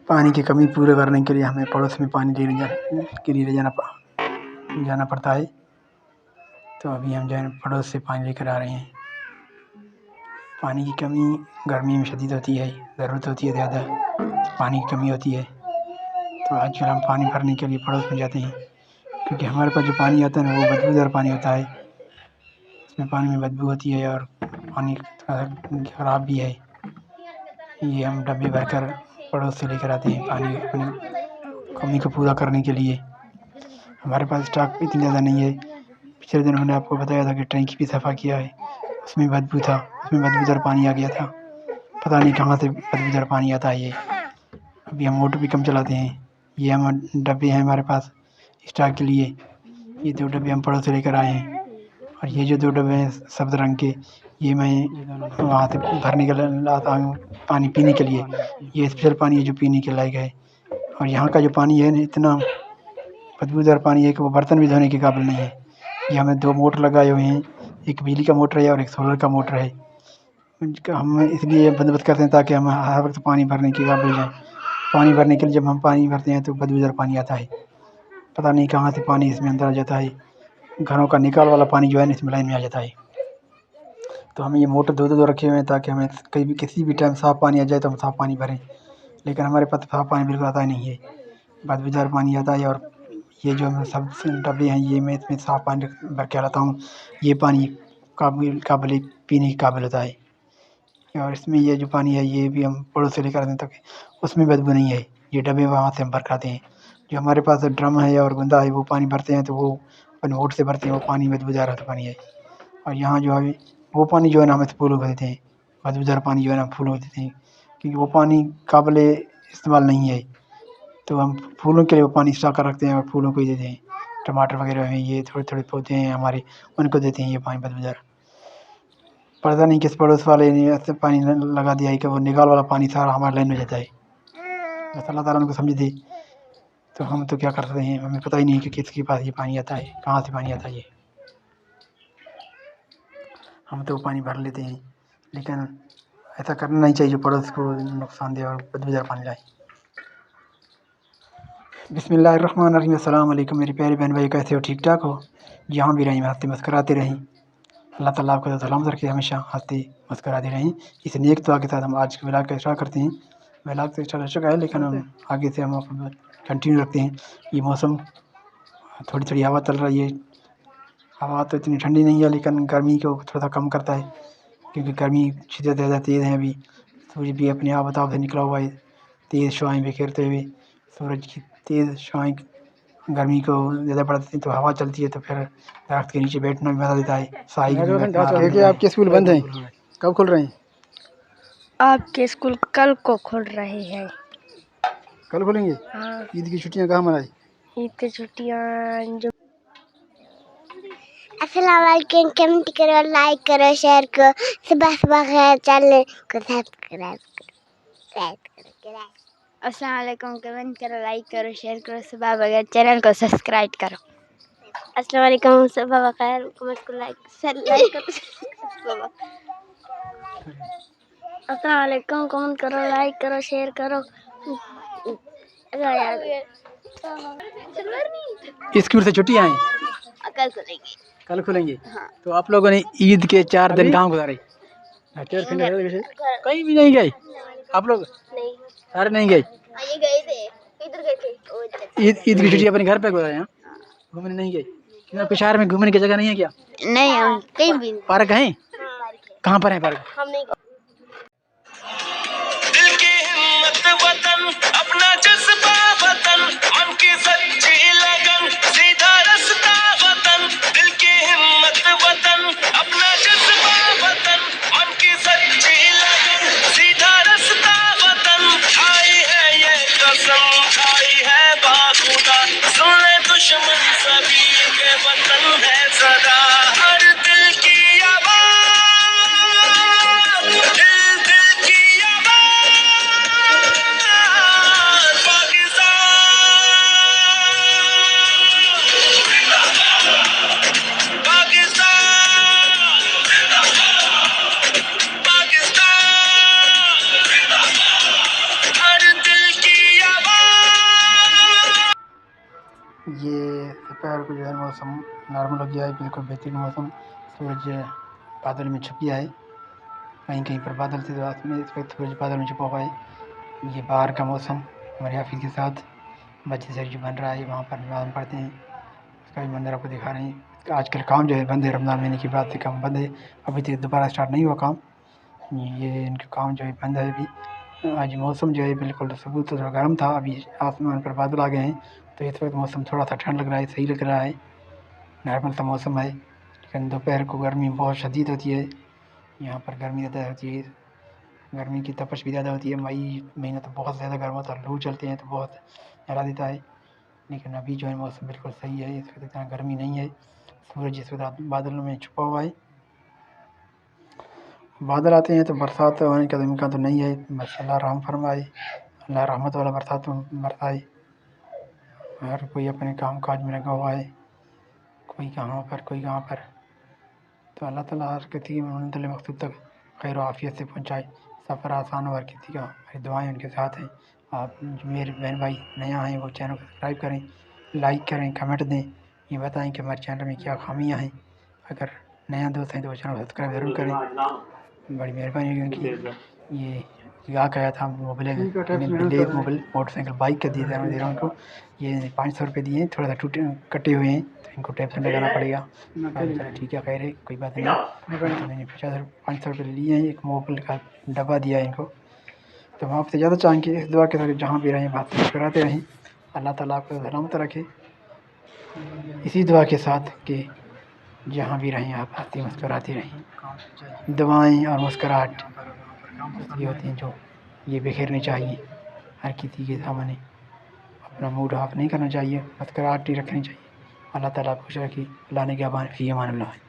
पानी की कमी पूरे करने के लिए हमें पड़ोस में पानी के लिए जाना पड़ता है। तो अभी हम जो है पड़ोस से पानी लेकर आ रहे हैं। पानी की कमी गर्मी में शदीद होती है, ज़रूरत होती है ज़्यादा, पानी की कमी होती है। तो आजकल हम पानी भरने के लिए पड़ोस में जाते हैं, क्योंकि हमारे पास जो पानी आता है ना वो बदबूदार पानी होता है। इसमें पानी में बदबू होती है और पानी थोड़ा ख़राब भी है। ये हम डब्बे भरकर पड़ोस से लेकर आते हैं पानी अपनी कमी को पूरा करने के लिए। हमारे पास स्टॉक इतनी ज़्यादा नहीं है। पिछले दिन मैंने आपको बताया था कि टैंकी भी सफ़ा किया है, उसमें बदबू था, उसमें बदबूदार पानी आ गया था। पता नहीं कहाँ से बदबूदार पानी आता है ये। अभी हम मोटर भी कम चलाते हैं। ये हम डब्बे हैं हमारे पास स्टॉक के लिए। ये 2 डब्बे हम पड़ोस से लेकर आए हैं, और ये जो 2 डब्बे हैं सब्ज़ रंग के, ये मैं वहाँ से भरने के लाता हूँ पानी पीने के लिए। ये स्पेशल पानी है जो पीने के लायक है। और यहाँ का जो पानी है इतना बदबूदार पानी है कि वो बर्तन भी धोने के काबिल नहीं है। ये हमें 2 मोटर लगाए हुए हैं, एक बिजली का मोटर है और एक सोलर का मोटर है। हम इसलिए बंदोबस्त करते हैं ताकि हम हर वक्त पानी भरने के काबिल हो जाएँ। पानी भरने के लिए जब हम पानी भरते हैं तो बदबूदार पानी आता है। पता नहीं कहाँ से पानी इसमें अंदर आ जाता है। घरों का निकाल वाला पानी जो है इसमें लाइन में आ जाता है। तो हम ये मोटर 2-2 रखे हुए हैं ताकि हमें कहीं भी किसी भी टाइम साफ़ पानी आ जाए तो हम साफ़ पानी भरें। लेकिन हमारे पास साफ़ पानी बिल्कुल आता ही नहीं है, बदबूदार पानी आता है। और ये जो मैं सब डब्बे हैं ये मैं इसमें साफ़ पानी भर के लाता हूँ। ये पानी काबिल पीने के काबिल होता है। और इसमें ये जो पानी है ये भी हम पड़ोस से लेकर आते हैं ताकि उसमें बदबू नहीं है। ये डब्बे वहाँ से हम भर के आते हैं। जो हमारे पास ड्रम है और गंदा है वो पानी भरते हैं तो वो अपने वोट से भरते हैं, वो पानी बदबूदार होता पानी है। और यहाँ जो है वो पानी जो है ना हम फूलों को देते हैं, बदबूदार पानी जो है ना फूलों को देते हैं, क्योंकि वो पानी काबिल इस्तेमाल नहीं है। तो हम फूलों के लिए वो पानी स्टॉक कर रखते हैं और फूलों को ही देते हैं। टमाटर वगैरह हैं, ये थोड़े-थोड़े पौधे हैं हमारे, उनको देते हैं ये पानी बदबूदार। पता नहीं किस पड़ोस वाले ने ऐसे पानी लगा दिया है कि वो निकाल वाला पानी सारा हमारे लाइन में जाता है। बस अल्लाह ताला उनको समझ दे। तो हम तो क्या कर सकते हैं, हमें पता ही नहीं कि किसके पास ये पानी आता है, कहाँ से पानी आता है ये। हम तो पानी भर लेते हैं, लेकिन ऐसा करना नहीं चाहिए जो पड़ोस को नुकसान दे और बदबूदार पानी लाए। बिस्मिल्लाहिर्रहमानिर्रहीम। अस्सलाम वालेकुम मेरे प्यारे बहन भाई, कैसे हो? ठीक ठाक हो? जहाँ भी रहें हंसते मुस्कुराते रहें। अल्लाह ताला आपको सलामत रखे, हमेशा हंसते मुस्कुराते रहें। इस नेक दुआ के साथ हम आज के व्लॉग का स्टार्ट करते हैं। व्लॉग तो स्टार्ट हो चुका है लेकिन हम आगे से हम अपना कंटिन्यू रखते हैं। ये मौसम थोड़ी थोड़ी हवा चल रही है। हवा तो इतनी ठंडी नहीं है लेकिन गर्मी को थोड़ा सा कम करता है, क्योंकि गर्मी शिद्दत ज़्यादा तेज़ है। अभी सूरज भी अपने आफ़ताब से निकला हुआ है, तेज़ शुआएँ बिखेरते हुए। सूरज की तेज़ शुआएँ गर्मी को ज़्यादा बढ़ा देती हैं, तो हवा चलती है तो फिर दरख्त के नीचे बैठना भी मज़ा देता है। साई में बैठना आराम मिलता है। आपके स्कूल बंद हैं, कब खुल रहे हैं? आपके स्कूल कल को खुल रहे हैं। कल खुलेंगे? हाँ। ईद की छुट्टियाँ कहाँ मनाई? ईद की छुट्टियाँ जो अस्सलाम वालेकुम, कमेंट करो, लाइक करो, शेयर करो, सुबह सुबह चैनल को सब्सक्राइब करो। अस्सलाम वालेकुम, कमेंट करो, लाइक करो, शेयर करो, सुबह बगैर चैनल को सब्सक्राइब करो। अस्सलाम वालेकुम, सुबह बगैर कमेंट को लाइक करो। अस्सलाम वालेकुम, कमेंट करो, लाइक करो, शेयर करो। स्कूल से छुट्टियाँ हैं, कल खुलेंगे। कल खुलेंगे। हाँ। तो आप लोगों ने ईद के 4 दिन कहाँ गुजारे? कहीं भी नहीं गए आप लोग? नहीं। सारे नहीं गए? ये गए थे, इधर गए थे। ईद की छुट्टी अपने घर पे गुजारे हैं? घूमने नहीं गए? क्यों आपके शहर में घूमने की जगह नहीं है क्या? नहीं, हम कहीं भी नहीं। पार्क हैं? कहाँ पर है पार्क? हम नहीं गए। दिल की हिम्मत वतन, अपना जज्बा वतन, मन की सच्ची लगन, सीधा रास्ता वतन। दिल की हिम्मत वतन, अपना जज्बा वतन, मन की सच्ची लगन, सीधा रास्ता वतन। खाई है ये कसम, खाई है बाखुदा, सुन ले दुश्मन सभी के वतन है सदा। हर दिल की आवाज़, दिल दिल की आवाज़, یہ دوپہر کو جو ہے موسم نارمل ہو گیا ہے، بالکل بہترین موسم، سورج بادل میں چھپ گیا ہے، کہیں کہیں پر بادل تھے تو رات میں، اس وقت سورج بادل میں چھپا ہوا ہے۔ یہ باہر کا موسم ہمارے حافظ کے ساتھ بچے سے جو بن رہا ہے، وہاں پر نماز پڑھتے ہیں، اس کا بھی منظر آپ کو دکھا رہے ہیں۔ آج کل کام جو ہے بند ہے، رمضان مہینے کی بات سے کام بند ہے، ابھی تک دوبارہ اسٹارٹ نہیں ہوا کام، یہ ان کا کام جو ہے بند ہے ابھی۔ آج موسم جو ہے بالکل صبح تو تھوڑا گرم تھا، ابھی آسمان پر بادل آ گئے ہیں تو اس وقت موسم تھوڑا سا ٹھنڈ لگ رہا ہے، صحیح لگ رہا ہے، نارمل سا موسم ہے۔ لیکن دوپہر کو گرمی بہت شدید ہوتی ہے، یہاں پر گرمی زیادہ ہوتی ہے، گرمی کی تپش بھی زیادہ ہوتی ہے، مئی مہینہ تو بہت زیادہ گرم ہوتا ہے، لو چلتے ہیں تو بہت جلا دیتا ہے۔ لیکن ابھی جو ہے موسم بالکل صحیح ہے، اس وقت اتنا گرمی نہیں ہے، سورج اس وقت بادلوں میں چھپا ہوا ہے۔ بادل آتے ہیں تو برسات ہونے کا امکان تو نہیں ہے، بس اللہ رحم فرمائے، اللہ رحمت والا برسات برسائے۔ ہر کوئی اپنے کام کاج میں لگا ہوا ہے، کوئی کہاں پر کوئی کہاں پر، تو اللہ تعالیٰ ہر کسی منزل مقصود تک خیر و عافیت سے پہنچائے، سفر آسان ہو ہر کسی کا، ہماری دعائیں ان کے ساتھ ہیں۔ آپ میرے بہن بھائی نیا ہیں وہ چینل کو سبسکرائب کریں، لائک کریں، کمنٹ دیں، یہ بتائیں کہ ہمارے چینل میں کیا خامیاں ہیں، اگر نیا دوست ہیں تو وہ چینل سبسکرائب ضرور کریں، بڑی مہربانی ہوگی ان کی۔ یہ کیا گیا تھا بلیک موٹر سائیکل بائک کا دے رہا ہوں ان کو، یہ 500 روپے دیے ہیں، تھوڑا سا کٹے ہوئے ہیں تو ان کو ٹیپ سے لگانا پڑے گا۔ چلو ٹھیک ہے، خیر ہے، کوئی بات نہیں، تو میں نے 500 روپے لیے ہیں، ایک موبائل کا ڈبہ دیا ہے ان کو۔ تو ہم آپ سے زیادہ چاہیں کہ اس دعا کے ساتھ جہاں بھی رہیں بات کراتے رہیں، اللہ تعالیٰ آپ کو سلامت رکھے، اسی دعا کے ساتھ کہ جہاں بھی رہیں آپ ہنستے مسکراتے رہیں۔ دعائیں اور مسکراہٹ یہ ہوتی ہیں جو یہ بکھیرنی چاہیے، ہر کسی کے سامنے اپنا موڈ آف نہیں کرنا چاہیے، مسکراہٹ ہی رکھنی چاہیے۔ اللہ تعالیٰ آپ کو خوش رکھے، اللہ نے کیا فی امان اللہ۔